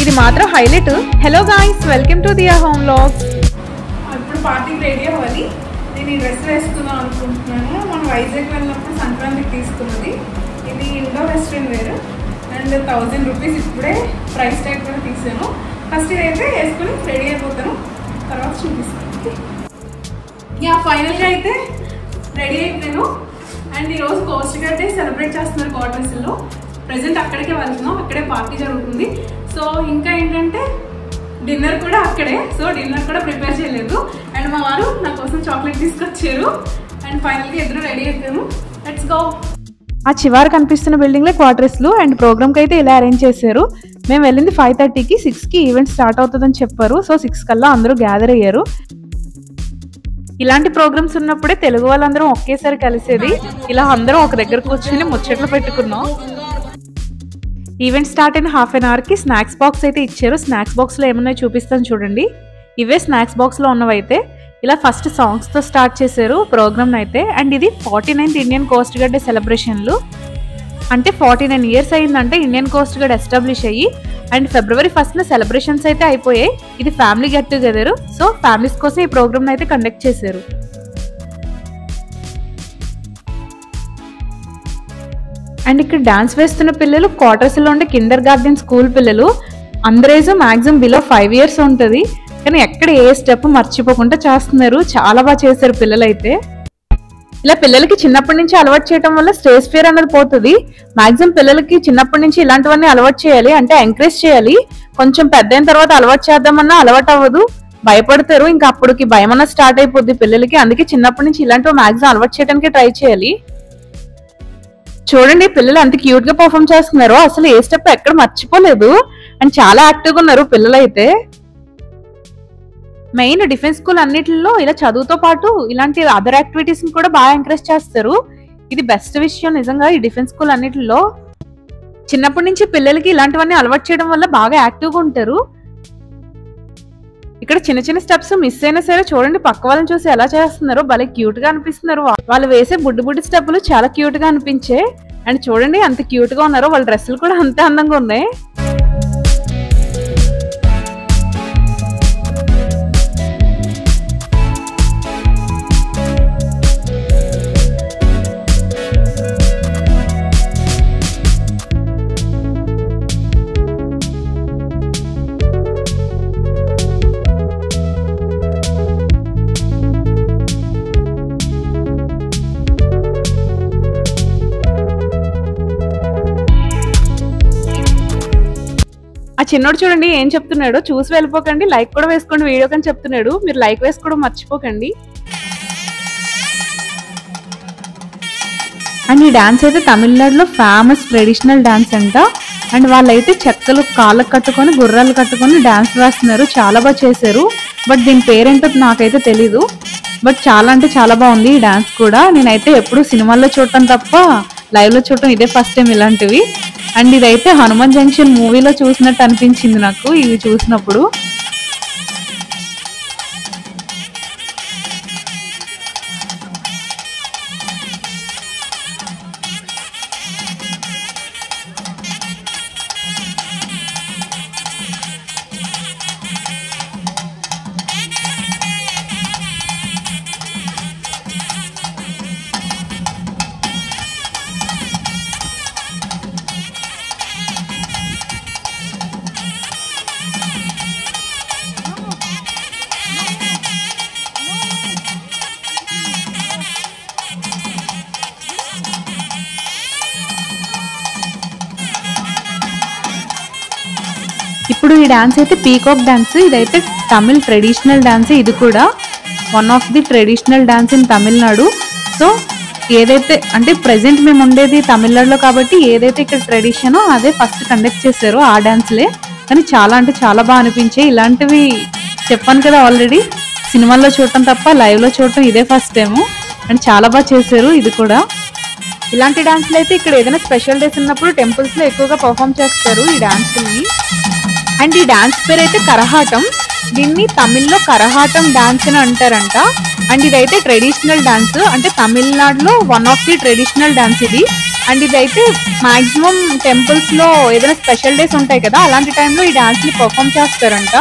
ఇది మాత్రం highlight. Hello guys, welcome to Diya home vlogs. ఇప్పుడు పార్టీకి రెడీ అవ్వాలి. నేను ఈ డ్రెస్ వేసుకుందాం అనుకుంటున్నాను. మనం వైజాగ్ వెళ్ళినప్పుడు సంక్రాంతికి తీసుకున్నది. ఇది Indo western wear and 1000 rupees. ఇప్పుడే ప్రైస్ ట్యాగ్ కూడా తీసాను. ఫస్ట్ ఇదైతే వేసుకుని రెడీ అయిపోతాను, తర్వాత చూపిస్తాను. ఫైనల్గా అయితే రెడీ అయిపోయాను. అండ్ ఈరోజు కోస్ట్ గార్డ్ డే సెలబ్రేట్ చేస్తున్నారు క్వార్టర్స్లో. ప్రెసెంట్ అక్కడికే వెళ్తున్నాం, అక్కడే పార్టీ జరుగుతుంది. సో ఇంకా ఏంటంటే డిన్నర్ కూడా అక్కడే. సో డిన్నర్ కూడా ప్రిపేర్ చేయలేదు. అండ్ మా వారు నా కోసం చాక్లెట్ తీసుకొచ్చారు. అండ్ ఫైనల్గా ఇద్దరు రెడీ అయిపోయాము. Let's go. ఆ చివరి కనిపిస్తున్న బిల్డింగ్లో క్వార్టర్స్లు. అండ్ ప్రోగ్రామ్కి అయితే ఇలా అరేంజ్ చేశారు. మేము వెళ్ళింది 5:30కి, 6కి ఈవెంట్ స్టార్ట్ అవుతుందని చెప్పారు. సో 6 కల్లా అందరూ గ్యాదర్ అయ్యారు. ఇలాంటి ప్రోగ్రామ్స్ ఉన్నప్పుడే తెలుగు వాళ్ళందరం ఒకేసారి కలిసేది. ఇలా అందరం ఒక దగ్గర కూర్చొని ముచ్చట్లు పెట్టుకున్నాం. ఈవెంట్ స్టార్ట్ అయిన హాఫ్ అన్ అవర్కి స్నాక్స్ బాక్స్ అయితే ఇచ్చారు. స్నాక్స్ బాక్స్లో ఏమన్నాయో చూపిస్తాను చూడండి. ఇవే స్నాక్స్ బాక్స్లో ఉన్నవైతే. ఇలా ఫస్ట్ సాంగ్స్తో స్టార్ట్ చేశారు ప్రోగ్రామ్ అయితే. అండ్ ఇది 49th Indian coast guard day సెలబ్రేషన్లు. అంటే 49 ఇయర్స్ అయిందంటే ఇండియన్ కోస్ట్ గార్డ్ ఎస్టాబ్లిష్ అయ్యి. అండ్ February 1st సెలబ్రేషన్స్ అయితే అయిపోయాయి. ఇది family get together. So families కోసం ఈ ప్రోగ్రామ్ అయితే కండక్ట్ చేశారు. అండ్ ఇక్కడ డాన్స్ వేస్తున్న పిల్లలు క్వార్టర్స్లో ఉండే కిండర్ గార్డెన్ స్కూల్ పిల్లలు. అందరేజ్ మ్యాక్సిమం బిలో 5 years ఉంటుంది. కానీ ఎక్కడ ఏ స్టెప్ మర్చిపోకుండా చేస్తున్నారు. చాలా బాగా చేశారు పిల్లలు అయితే. ఇలా పిల్లలకి చిన్నప్పటి నుంచి అలవాటు చేయడం వల్ల స్టేజ్ ఫియర్ అనేది పోతుంది. మాక్సిమం పిల్లలకి చిన్నప్పటి నుంచి ఇలాంటివన్నీ అలవాటు చేయాలి, అంటే ఎంకరేజ్ చేయాలి. కొంచెం పెద్ద అయిన తర్వాత అలవాటు చేద్దామన్నా అలవాటు అవ్వదు, భయపడతారు. ఇంకా అప్పటికి భయం అన్న స్టార్ట్ అయిపోద్ది పిల్లలకి. అందుకే చిన్నప్పటి నుంచి ఇలాంటివి మాక్సిమం అలవాటు చేయడానికి ట్రై చేయాలి. చూడండి పిల్లలు ఎంత క్యూట్ గా పర్ఫామ్ చేస్తున్నారో. అసలు ఏ స్టెప్ ఎక్కడ మర్చిపోలేదు. అండ్ చాలా యాక్టివ్గా ఉన్నారు పిల్లలు అయితే. మెయిన్ డిఫెన్స్ స్కూల్ అన్నిటిలో ఇలా చదువుతో పాటు ఇలాంటి అదర్ యాక్టివిటీస్ ని కూడా బాగా ఎంకరేజ్ చేస్తారు. ఇది బెస్ట్ విషయం నిజంగా. ఈ డిఫెన్స్ స్కూల్ అన్నిటిలో చిన్నప్పటి నుంచి పిల్లలకి ఇలాంటివన్నీ అలవాటు చేయడం వల్ల బాగా యాక్టివ్గా ఉంటారు. ఇక్కడ చిన్న చిన్న స్టెప్స్ మిస్ అయినా సరే చూడండి పక్క వాళ్ళని చూసి ఎలా చేస్తున్నారో భలే క్యూట్ గా అనిపిస్తున్నారు. వాళ్ళు వేసే బుడ్డి బుడ్డి స్టెప్పులు చాలా క్యూట్ గా అనిపించే. అండ్ చూడండి అంత క్యూట్ గా ఉన్నారో. వాళ్ళ డ్రెస్సులు కూడా అంతే అందంగా ఉన్నాయి. ఆ చిన్నోడు చూడండి ఏం చెప్తున్నాడో. చూసి వెళ్ళిపోకండి, లైక్ కూడా వేసుకోండి వీడియో కని చెప్తున్నాడు. మీరు లైక్ వేసుకోవడం మర్చిపోకండి. అండ్ ఈ డాన్స్ అయితే తమిళనాడులో ఫేమస్ ట్రెడిషనల్ డాన్స్ అంట. అండ్ వాళ్ళైతే చెక్కలు కాళ్ళకు కట్టుకొని గుర్రాలు కట్టుకొని డాన్స్ వేస్తున్నారు. చాలా బాగా చేశారు. బట్ దీని పేరేంటో నాకైతే తెలీదు. బట్ చాలా అంటే చాలా బాగుంది ఈ డాన్స్ కూడా. నేనైతే ఎప్పుడు సినిమాల్లో చూడటం తప్ప లైవ్ లో చూడటం ఇదే ఫస్ట్ టైం ఇలాంటివి. అండ్ ఇదైతే హనుమాన్ జంక్షన్ మూవీలో చూసినట్టు అనిపించింది నాకు ఇవి చూసినప్పుడు. ఇప్పుడు ఈ డాన్స్ అయితే పీకాక్ డాన్స్. ఇదైతే తమిళ్ ట్రెడిషనల్ డాన్స్. ఇది కూడా one of the traditional dance in Tamil Nadu. So ఏదైతే అంటే ప్రెసెంట్ మేము ఉండేది తమిళనాడులో కాబట్టి ఏదైతే ఇక్కడ ట్రెడిషనో అదే ఫస్ట్ కండక్ట్ చేశారో ఆ డాన్స్లే. కానీ చాలా అంటే చాలా బాగా అనిపించాయి. ఇలాంటివి చెప్పాను కదా ఆల్రెడీ, సినిమాల్లో చూడటం తప్ప లైవ్ లో చూడటం ఇదే ఫస్ట్ టైము. అండ్ చాలా బాగా చేశారు ఇది కూడా. ఇలాంటి డాన్స్లు అయితే ఇక్కడ ఏదైనా స్పెషల్ డేస్ ఉన్నప్పుడు టెంపుల్స్ లో ఎక్కువగా పర్ఫామ్ చేస్తారు ఈ డాన్స్ని. అండ్ ఈ డాన్స్ పేరు అయితే కరహాటం. దీన్ని తమిళ్లో కరహాటం డాన్స్ అని అంటారంట. అండ్ ఇదైతే ట్రెడిషనల్ డాన్స్, అంటే తమిళనాడులో one of the traditional dance ఇది. అండ్ ఇదైతే మాక్సిమం టెంపుల్స్ లో ఏదైనా స్పెషల్ డేస్ ఉంటాయి కదా, అలాంటి టైంలో ఈ డాన్స్ ని పర్ఫామ్ చేస్తారంట.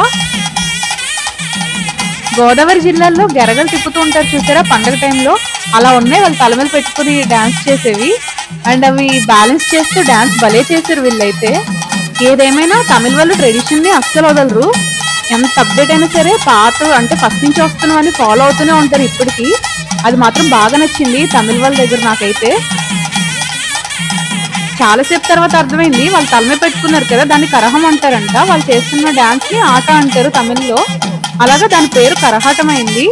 గోదావరి జిల్లాలో గెరగలు తిప్పుతూ ఉంటారు చూసారా పండగ టైంలో, అలా ఉన్నాయి వాళ్ళు తల మీద పెట్టుకుని డాన్స్ చేసేవి. అండ్ అవి బ్యాలెన్స్ చేస్తూ డాన్స్ భలే చేశారు వీళ్ళైతే. ఏదేమైనా తమిళ వాళ్ళు ట్రెడిషన్ ని అస్సలు వదలరు. ఎంత అప్డేట్ అయినా సరే పాత అంటే ఫస్ట్ నుంచి వస్తున్నవన్నీ ఫాలో అవుతూనే ఉంటారు ఇప్పటికి. అది మాత్రం బాగా నచ్చింది తమిళ వాళ్ళ దగ్గర నాకైతే. చాలాసేపు తర్వాత అర్థమైంది వాళ్ళు తల మీద పెట్టుకున్నారు కదా, దాన్ని కరహం అంటారంట. వాళ్ళు చేస్తున్న డాన్స్ ని ఆట అంటారు తమిళ్లో, అలాగా దాని పేరు కరహాటం అయింది.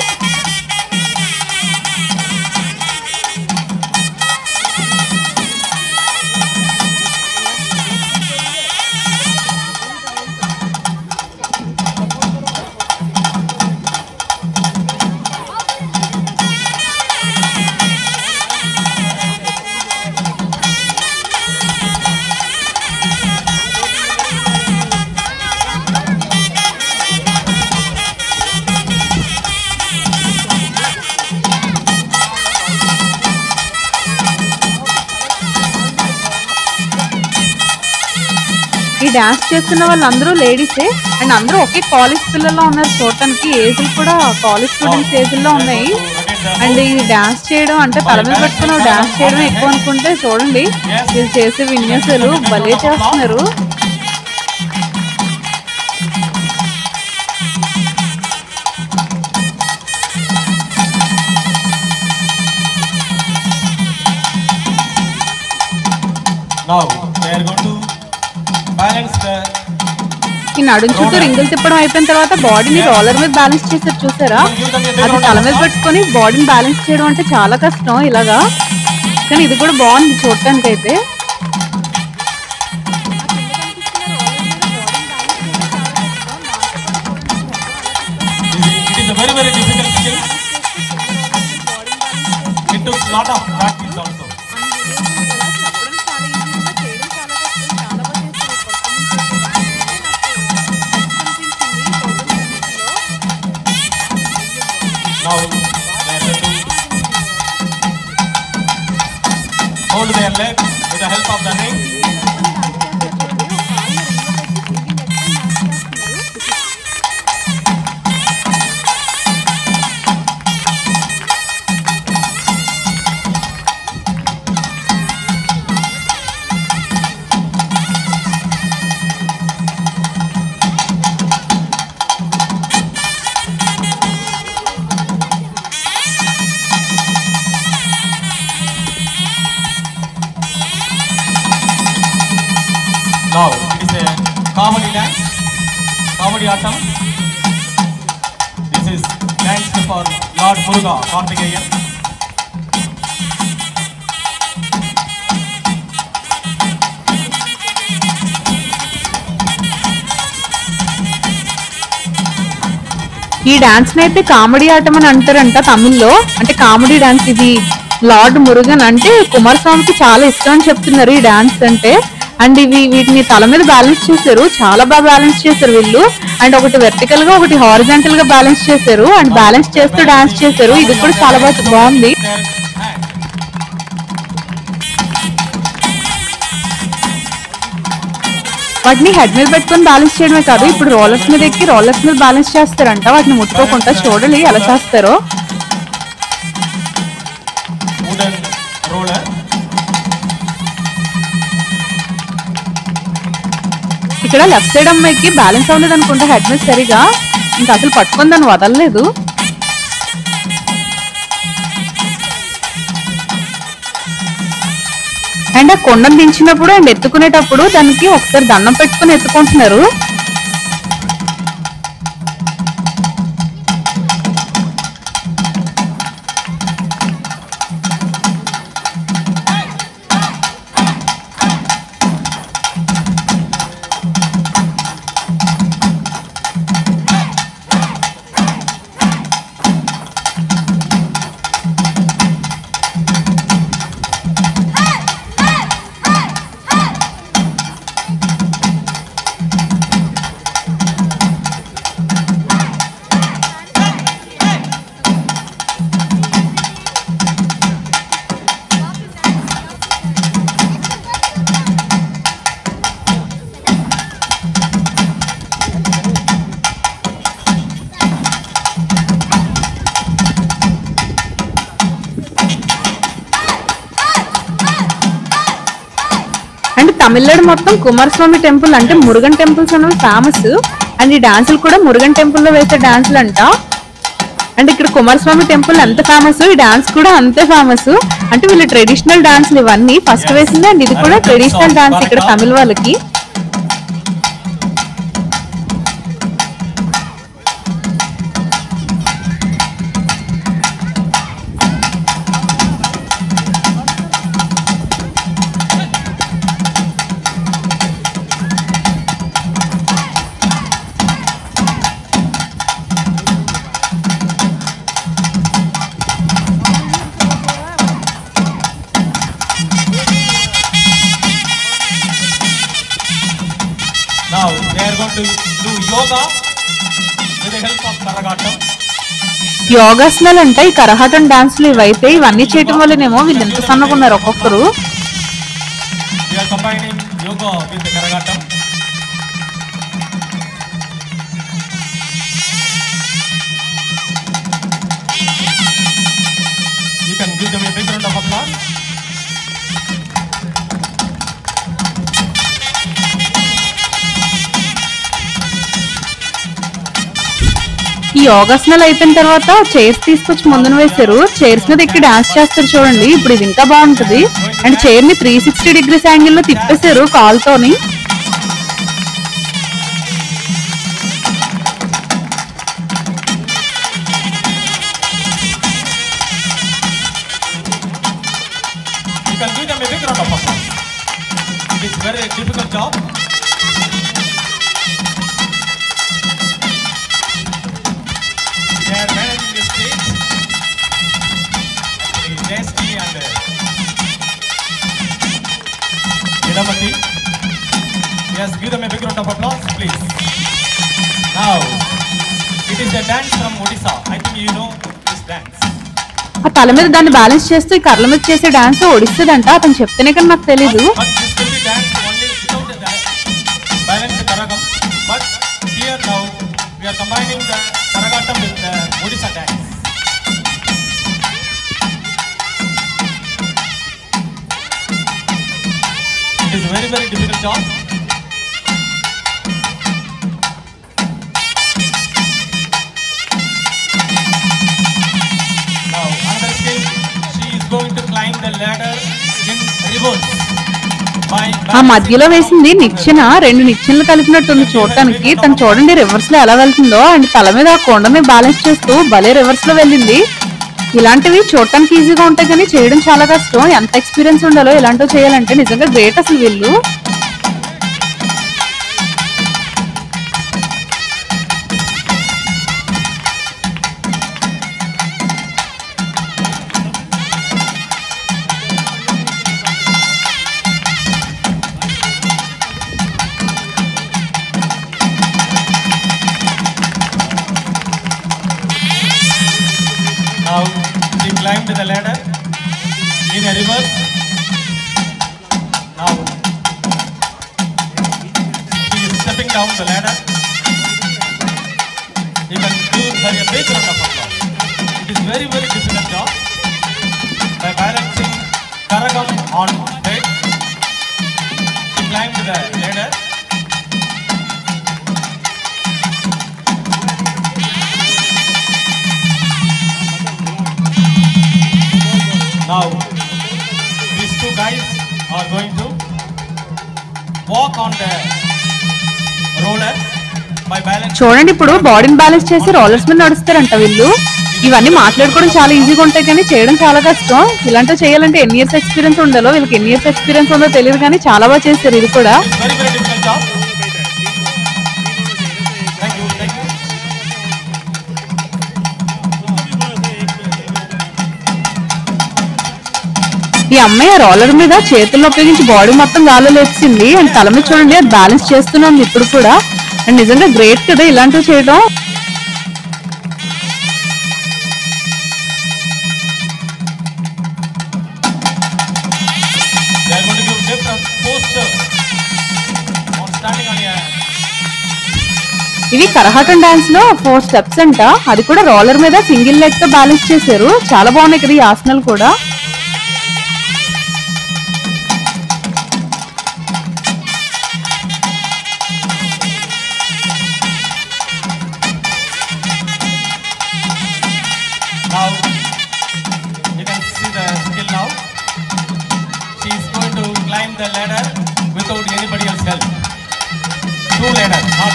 ఈ డాన్స్ చేస్తున్న వాళ్ళందరూ లేడీసే అండ్ అందరూ ఒకే కాలేజ్ పిల్లల్లో ఉన్నారు చూడటానికి. ఏజ్లు కూడా కాలేజ్ స్టూడెంట్స్ ఏజ్లో ఉన్నాయి. అండ్ ఈ డాన్స్ చేయడం అంటే తల మీద పెట్టుకుని డాన్స్ చేయడం ఎక్కువ అనుకుంటే చూడండి వీళ్ళు చేసే విన్యాసాలు భలే చేస్తున్నారు. ఈ నడుం చుట్టూ రింగులు తిప్పడం అయిపోయిన తర్వాత బాడీని రోలర్ మీద బ్యాలెన్స్ చేసారు చూసారా, అది తల మీద పెట్టుకొని బాడీని బ్యాలెన్స్ చేయడం అంటే చాలా కష్టం ఇలాగా. కానీ ఇది కూడా బాగుంది చూడటానికి అయితే. Now they are going to hold their leg with the help of the ring. Now it is a comedy dance, comedy atam. This is danced for Lord Muruga Karthikeyan. ఈ డాన్స్ నైతే కామెడీ ఆటం అని అంటారంట తమిళ్లో. అంటే comedy dance ఇది. Lord Murugan అంటే కుమారస్వామికి చాలా ఇష్టం అని చెప్తున్నారు ఈ డాన్స్ అంటే. అండ్ వీటిని తల మీద బ్యాలెన్స్ చేశారు, చాలా బాగా బ్యాలెన్స్ చేశారు వీళ్ళు. అండ్ ఒకటి వెర్టికల్ గా ఒకటి హారిజాంటల్ గా బ్యాలెన్స్ చేశారు అండ్ బ్యాలెన్స్ చేస్తూ డాన్స్ చేశారు. ఇది కూడా చాలా బాగుంది. వాటిని హెడ్ మీద పెట్టుకుని బ్యాలెన్స్ చేయడమే కాదు, ఇప్పుడు రోలర్స్ మీద ఎక్కి రోలర్స్ మీద బ్యాలెన్స్ చేస్తారంట వాటిని ముట్టుకోకుండా. చూడాలి ఎలా చేస్తారో. ఇక్కడ లెఫ్ట్ సైడ్ అమ్మాయికి బ్యాలెన్స్ అవ్వలేదు అనుకుంటా హెడ్ మీద సరిగా, ఇంకా అసలు పట్టుకొని దాన్ని వదలలేదు. అండ్ ఆ కొండను దించినప్పుడు అండ్ ఎత్తుకునేటప్పుడు దానికి ఒకసారి దండం పెట్టుకుని ఎత్తుకుంటున్నారు. తమిళనాడు మొత్తం కుమారస్వామి టెంపుల్ అంటే మురుగన్ టెంపుల్స్ అనేవి ఫేమస్. అండ్ ఈ డాన్సులు కూడా మురుగన్ టెంపుల్ లో వేసే డాన్సులు అంట. అండ్ ఇక్కడ కుమారస్వామి టెంపుల్ ఎంత ఫేమస్, ఈ డాన్స్ కూడా అంతే ఫేమస్. అంటే వీళ్ళు ట్రెడిషనల్ డాన్సులు ఇవన్నీ ఫస్ట్ వేసింది. అండ్ ఇది కూడా ట్రెడిషనల్ డాన్స్ ఇక్కడ తమిళ వాళ్ళకి. Now they are going to do yoga with the help of Karagatam. యోగాసనాలు అంటే ఈ కరహాటం డాన్సులు ఇవైతే ఇవన్నీ చేయటం వల్లనేమో వీళ్ళు ఎంత సన్నగా ఉన్నారు ఒక్కొక్కరు. We are combining yoga with the Karagatam. You can give them a big round of applause. ఈ యోగాసనాలు అయిపోయిన తర్వాత చైర్స్ తీసుకొచ్చి ముందున వేశారు. చైర్స్ మీద ఎక్కి డాన్స్ చేస్తారు చూడండి. ఇప్పుడు ఇది ఇంకా బాగుంటది. అండ్ చైర్ ని 360 degrees యాంగిల్ లో తిప్పేశారు కాల్తోని. You can give them a big round of applause. It is very difficult job. They are managing the stage. Actually, Jayashree and Nidamati. Yes, give them a big round of applause, please. Now, it is a dance from Odisha. I think you know this dance. ఆ తల మీద దాన్ని balance చేస్తూ ఈ కర్ల మీద చేసే dance ఒడిస్తుందంట. అతను చెప్తేనే కానీ నాకు తెలీదు. But this will be dance only without the balance Karagam. But here now we are combining the Karagatam with the Odisha dance. It is very difficult job. Now another skill, she is going to climb the ladder in reverse. ఆ మధ్యలో వేసింది నిచ్చెన, 2 నిచ్చెనలు కలిపినట్టుంది చూడటానికి. తను చూడండి reverse లో ఎలా వెళ్తుందో. అండ్ తల మీద ఆ కొండని బ్యాలెన్స్ చేస్తూ భలే రివర్స్ లో వెళ్ళింది. ఇలాంటివి చూడటానికి ఈజీగా ఉంటాయి కానీ చేయడం చాలా కష్టం. ఎంత ఎక్స్పీరియన్స్ ఉండాలో ఇలాంటివి చేయాలంటే నిజంగా గ్రేట్ అసలు వీళ్ళు. Now she climbed the ladder in a reverse. Now she is stepping down the ladder. You can give her a big round of applause. It is very difficult job. By balancing Karagam on bed, she climbed the ladder. Now, these two guys are going to walk on the roller by balance. చూడండి ఇప్పుడు బాడీని balance చేసి rollers మీద నడుస్తారంట వీళ్ళు. ఇవన్నీ మాట్లాడుకోవడం చాలా ఈజీగా ఉంటాయి కానీ చేయడం చాలా కష్టం. ఇలాంటివి చేయాలంటే ఎన్ని ఇయర్స్ ఎక్స్పీరియన్స్ ఉండాలో, వీళ్ళకి ఎన్ని ఇయర్స్ ఎక్స్పీరియన్స్ ఉందో తెలియదు కానీ చాలా బాగా చేస్తారు ఇది కూడా. Very difficult job. Thank you. ఈ అమ్మాయి రోలర్ మీద చేతుల్లో ఉపయోగించి బాడీ మొత్తం గాల్లో లేచింది. అండ్ తల మీద చూడండి అది బ్యాలెన్స్ చేస్తున్నాం ఇప్పుడు కూడా. అండ్ నిజంగా గ్రేట్ కదా ఇలాంటివి చేయడం. They are going to give different posture on standing on a. ఇవి కరహాటం డాన్స్ లో 4 స్టెప్స్ అంట. అది కూడా రోలర్ మీద సింగిల్ లెగ్ తో బ్యాలెన్స్ చేశారు. చాలా బాగున్నాయి కదా ఈ ఆసనాలు కూడా.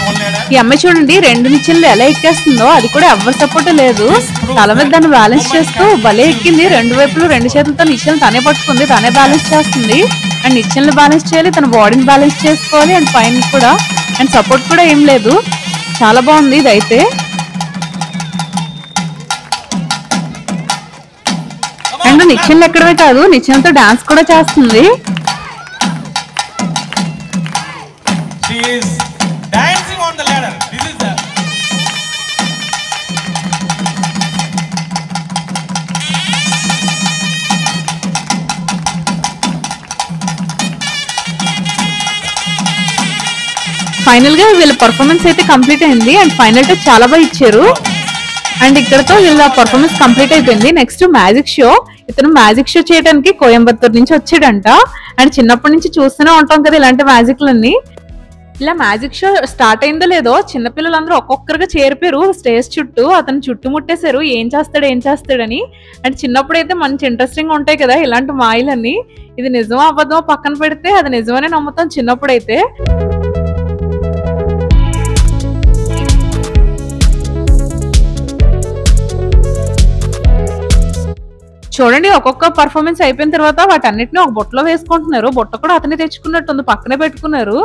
one ladder. ఈ అమ్మాయి చూడండి 2 నిచ్చెనలు ఎలా ఎక్కేస్తుందో, అది కూడా ఎవరి సపోర్ట్ లేదు. తల మీద దాన్ని బ్యాలెన్స్ చేస్తూ భలే ఎక్కింది. 2 వైపులు 2 చేతులతో నిచ్చెనలు తనే పట్టుకుంది, తనే బ్యాలెన్స్ చేస్తుంది. అండ్ నిచ్చెనలు బ్యాలెన్స్ చేయాలి, తన బాడీని బ్యాలెన్స్ చేసుకోవాలి, అండ్ పైన కూడా అండ్ సపోర్ట్ కూడా ఏం లేదు. చాలా బాగుంది ఇదైతే. అండ్ నిచ్చెనలు ఎక్కడమే కాదు, నిచ్చెనలతో డాన్స్ కూడా చేస్తుంది. She is dancing on the ladder. This is the final గా వీళ్ళ పర్ఫార్మెన్స్ అయితే కంప్లీట్ అయింది. అండ్ ఫైనల్ టచ్ చాలా బాగా ఇచ్చారు. అండ్ ఇక్కడతో వీళ్ళ పర్ఫార్మెన్స్ కంప్లీట్ అయిపోయింది. Next magic show. ఇతను మ్యాజిక్ షో చేయడానికి కోయంబత్తూర్ నుంచి వచ్చాడంట. అండ్ చిన్నప్పటి నుంచి చూస్తూనే ఉంటాం కదా ఇలాంటి మ్యాజిక్లన్నీ. ఇలా మ్యాజిక్ షో స్టార్ట్ అయిందో లేదో చిన్నపిల్లలందరూ ఒక్కొక్కరుగా చేరిపోయారు స్టేజ్ చుట్టూ. అతను చుట్టుముట్టేశారు ఏం చేస్తాడని. అండ్ చిన్నప్పుడు అయితే మంచి ఇంట్రెస్టింగ్ ఉంటాయి కదా ఇలాంటి మాయలన్నీ. ఇది నిజమో అబద్ధమో పక్కన పెడితే అది నిజమనే నమ్ముతాం చిన్నప్పుడైతే. చూడండి ఒక్కొక్క పర్ఫార్మెన్స్ అయిపోయిన తర్వాత వాటన్నిటిని ఒక బుట్టలో వేసుకుంటున్నారు. బుట్ట కూడా అతనే తెచ్చుకున్నట్టుంది, పక్కనే పెట్టుకున్నారు.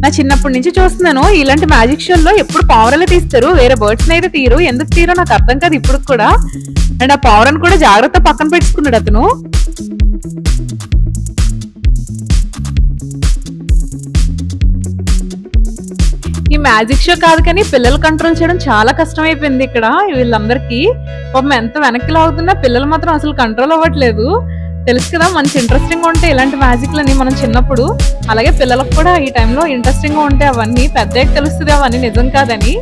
నా చిన్నప్పటి నుంచి చూస్తున్నాను ఇలాంటి మ్యాజిక్ షోల్లో ఎప్పుడు పావురాలు తీస్తారు, వేరే బర్డ్స్ అయితే తీరు. ఎందుకు తీరో నాకు అర్థం కాదు ఇప్పుడు కూడా. అండ్ ఆ పావురాన్ని కూడా జాగ్రత్త పక్కన పెట్టుకున్నాడు అతను. ఈ మ్యాజిక్ షో కాదు కానీ పిల్లలు కంట్రోల్ చేయడం చాలా కష్టం అయిపోయింది ఇక్కడ వీళ్ళందరికీ. పాపం ఎంత వెనక్కి లాగుతున్నా పిల్లలు మాత్రం అసలు కంట్రోల్ అవ్వట్లేదు. తెలుసు కదా మంచి ఇంట్రెస్టింగ్ గా ఉంటాయి ఇలాంటి మ్యాజిక్లని మనం చిన్నప్పుడు. అలాగే పిల్లలకు కూడా ఈ టైంలో ఇంట్రెస్టింగ్ గా ఉంటాయి అవన్నీ. పెద్దకి తెలుస్తుంది అవన్నీ నిజం కాదని.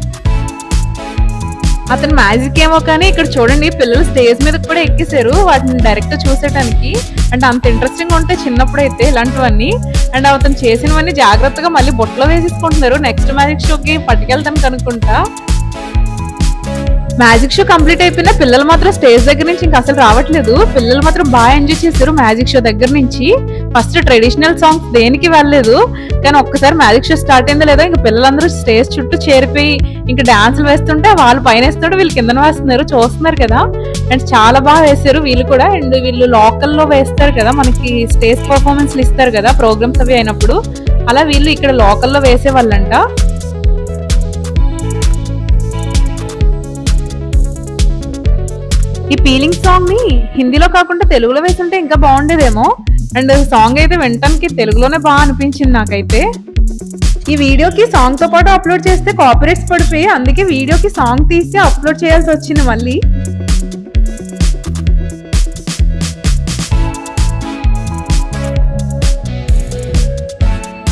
అతను మ్యాజిక్ ఏమో కానీ ఇక్కడ చూడండి పిల్లలు స్టేజ్ మీద కూడా ఎక్కేశారు వాటిని డైరెక్ట్ చూసేటానికి. అంటే అంత ఇంట్రెస్టింగ్ ఉంటాయి చిన్నప్పుడు అయితే ఇలాంటివన్నీ. అండ్ అతను చేసినవన్నీ జాగ్రత్తగా మళ్ళీ బొట్లో వేసేసుకుంటున్నారు నెక్స్ట్ మ్యాజిక్ షోకి పట్టుకెళ్తాను అనుకుంటా. మ్యాజిక్ షో కంప్లీట్ అయిపోయినా పిల్లలు మాత్రం స్టేజ్ దగ్గర నుంచి ఇంకా అసలు రావట్లేదు. పిల్లలు మాత్రం బాగా ఎంజాయ్ చేశారు మ్యాజిక్ షో దగ్గర నుంచి. ఫస్ట్ ట్రెడిషనల్ సాంగ్స్ దేనికి వెళ్ళలేదు కానీ ఒక్కసారి మ్యాజిక్ షో స్టార్ట్ అయిందో లేదో ఇంకా పిల్లలందరూ స్టేజ్ చుట్టూ చేరిపోయి ఇంకా డాన్సులు వేస్తుంటే వాళ్ళు పైన వేస్తున్నాడు వీళ్ళు కిందన వేస్తున్నారు చూస్తున్నారు కదా. అండ్ చాలా బాగా వేశారు వీళ్ళు కూడా. అండ్ వీళ్ళు లోకల్లో వేస్తారు కదా మనకి స్టేజ్ పర్ఫార్మెన్స్లు ఇస్తారు కదా ప్రోగ్రామ్స్ అవి అయినప్పుడు, అలా వీళ్ళు ఇక్కడ లోకల్లో వేసేవాళ్ళంట. ఈ పీలింగ్ సాంగ్ ని హిందీలో కాకుండా తెలుగులో వేసుంటే ఇంకా బాగుండేదేమో. అండ్ సాంగ్ అయితే వినటానికి తెలుగులోనే బాగా అనిపించింది నాకైతే. ఈ వీడియోకి సాంగ్ తో పాటు అప్లోడ్ చేస్తే కాపీరైట్స్ పడిపోయి అందుకే వీడియోకి సాంగ్ తీసి అప్లోడ్ చేయాల్సి వచ్చింది మళ్ళీ.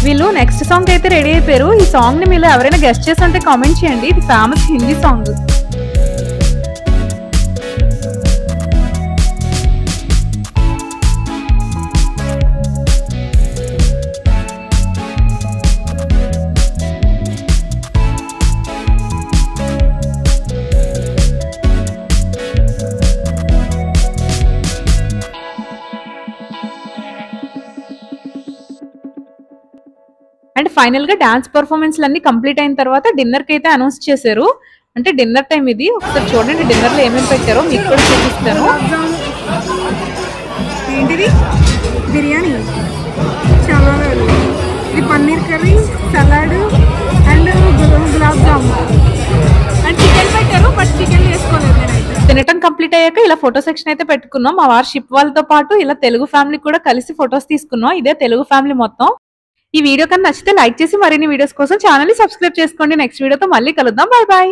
వీళ్ళు నెక్స్ట్ సాంగ్ అయితే రెడీ అయిపోయారు. ఈ సాంగ్ ని మీరు ఎవరైనా గెస్ట్ చేసి ఉంటే కామెంట్ చేయండి. ఇది famous Hindi song. And final గా డాన్స్ పర్ఫార్మెన్స్ అన్ని కంప్లీట్ అయిన తర్వాత డిన్నర్ కి అయితే అనౌన్స్ చేశారు. అంటే డిన్నర్ టైం ఇది. ఒకసారి చూడండి డిన్నర్ లో ఏమేమి పెట్టారో మీకు కూడా చూపిస్తాను. ఏంటిది బిర్యానీ, చాలా ఇది paneer curry, salad and gulab jamun and chicken పెట్టారు. బట్ చికెన్ చేసుకోలేదు నేనైతే. తినటం కంప్లీట్ అయ్యాక ఇలా ఫోటో సెక్షన్ అయితే పెట్టుకున్నాం. మా వారి షిప్ వాళ్ళతో పాటు ఇలా తెలుగు ఫ్యామిలీ కూడా కలిసి ఫొటోస్ తీసుకున్నాం. ఇదే తెలుగు ఫ్యామిలీ మొత్తం. ఈ వీడియో కన్నా నచ్చితే లైక్ చేసి మరిన్ని వీడియోస్ కోసం ఛానల్ ని సబ్స్క్రైబ్ చేసుకోండి. నెక్స్ట్ వీడియోతో మళ్ళీ కలుద్దాం. Bye bye.